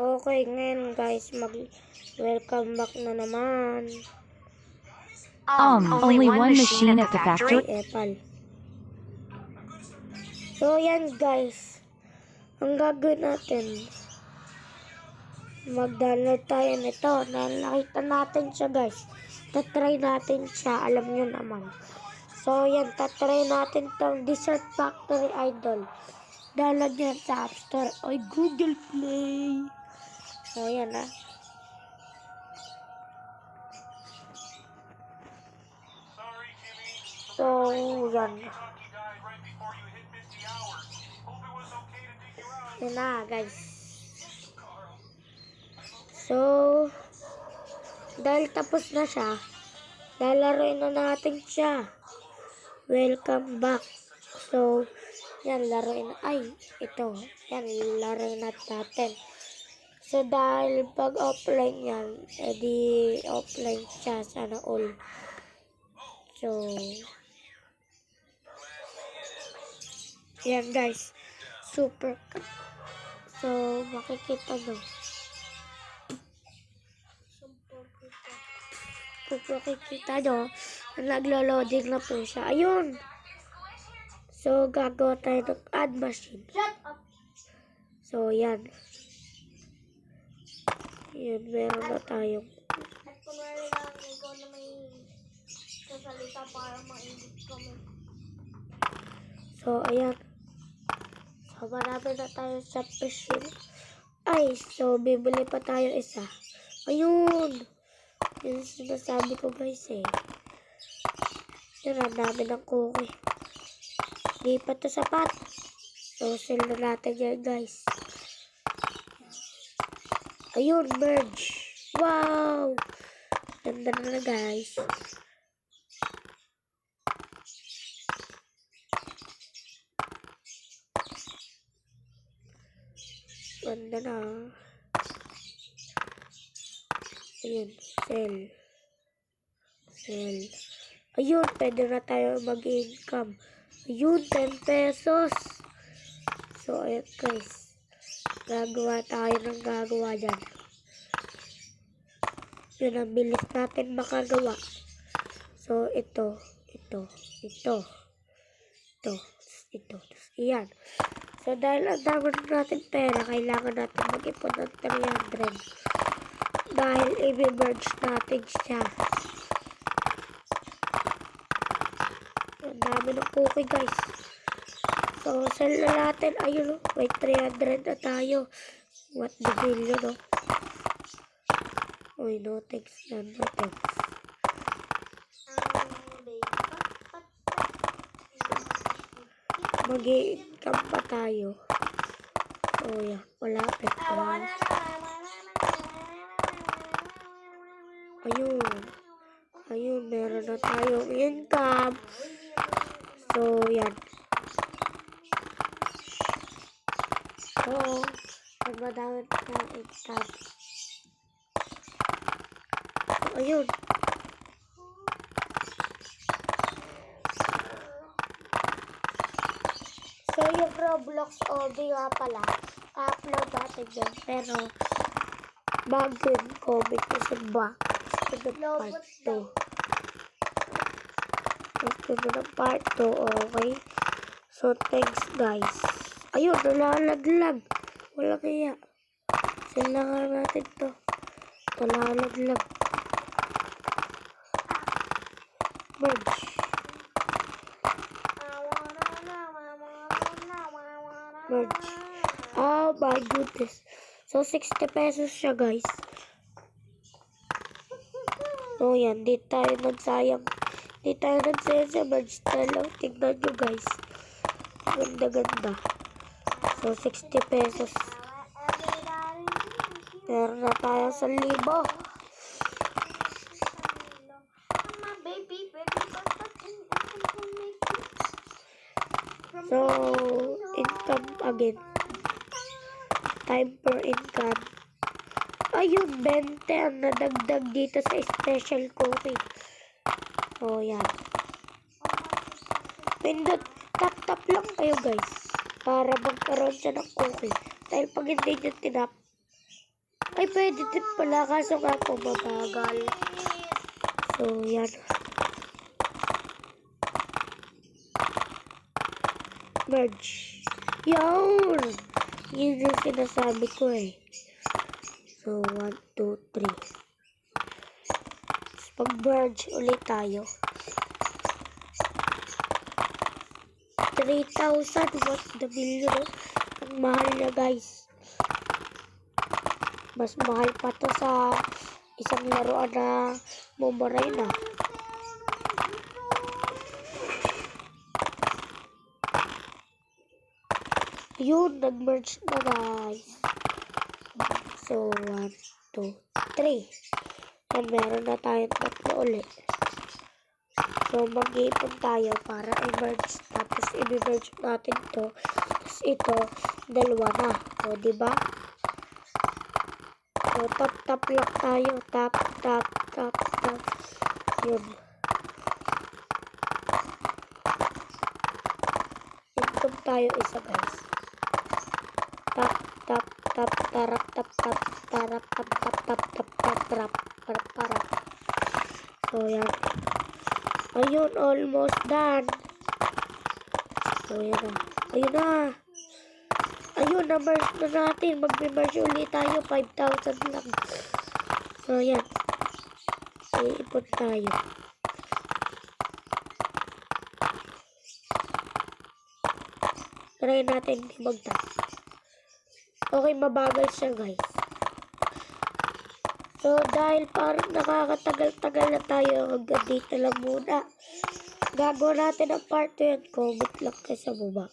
Okay, ngayon guys, welcome back na naman. Only one machine at the factory? Epal. So, yan guys. Ang gagawin natin, mag-download tayo nito. Nakita natin siya guys. Tatry natin siya. Alam nyo naman. So, yan. Tatry natin tong Desert Factory Idol. Download nyo sa App Store o Google Play. So, yan ah. So, yan. Yan na, guys. So, dahil tapos na siya, lalaroin na natin siya. Welcome back. So, yan, laruin. Ay, ito. Yan, laruin natin. So, dahil pag offline yan, edi offline siya. Sana all. So, yan guys. Super. So, makikita nyo. Kung makikita nyo, naglo-loading na po siya. Ayun! So, gagawa tayo ng add machine. So, yan. Yan, meron na tayong. At kunwari lang, ikaw na may sasalita para maingit kami. So, ayan. So, marami na tayo sa machine. Ay, so, bibili pa tayo isa. Ayun! Yung sinasabi ko guys eh. Yan, ang dami ng cookie. Hindi pa ito sapat. So, sell na natin yan guys. Ayun, merge. Wow! Ganda na guys. Ganda na. Ayun, sell. Sell. Ayun, pwede na tayo mag-income. Ayun, 10 pesos. So, ayun guys. Gagawa tayo ng gagawa dyan. Yun, ang bilis natin makagawa. So, ito. Iyan. So, dahil ang dami natin pera, kailangan natin mag-ipon ng 300. Dahil i-merge natin siya. Ang dami ng cookie guys. So, sell na natin. Ayun o. May 300 na tayo. What the billion o. Uy, no thanks na. No thanks. Mag-i-income pa tayo. Oh, yeah. Malapit pa. Ayun, meron na tayong income. So, yan. So, pag madami na income. So, ayun. So, yung Roblox OB nga pala, upload natin dyan. Pero, bago yung comment kasi back. Ito na part 2. Ito na part 2, okay? So, thanks guys. Ayun, nalalaglag. Wala kaya. Sila nga natin to. Nalalaglag. Merge. Merge. Oh my goodness. So, 60 pesos siya guys. So, yan. Di tayo nagsayang. Di tayo nagsayang sa merge na lang. Tignan nyo guys. Ganda-ganda. So, 60 pesos. Meron na tayo sa 1,000. So, income again. Time per income. Ayun, 20 ang nadagdag dito sa special cookie. Oh, yan. Pindot, tap-tap lang kayo guys. Para magkaroon siya ng cookie. Dahil pag hindi nyo tinap, Ay, pwede din pala. Kaso nga po mabagal. So, yan. Merge. Yun! Yun yung sinasabi ko eh. So, 1, 2, 3. Pag-merge ulit tayo. 3,000 was the million. Ang mahal niya, guys. Mas mahal pa to sa isang laruan na Momoray na. Yun, nag-merge na, guys. So, 1, 2, 3. Yan, meron na tayong 3 ulit. So, mag-iipon tayo para i-merge. Tapos, i-merge natin to. Tapos, ito, 2 na. O, diba? So, tap lang tayo. Tap. Yun. Income tayo isa, guys. Tap. Tarap. So, yan. Ayun, almost done. So, yan na. Ayun, na-merge na natin. Mag-merge ulit tayo. 5,000 lang. So, yan. Iipon tayo. Try natin mag-tap. Okay, mabagal siya, guys. So, dahil parang nakakatagal-tagal na tayo, hanggang dito lang muna. Gagawa natin ang part 2 yan. Comment lang kayo sa baba.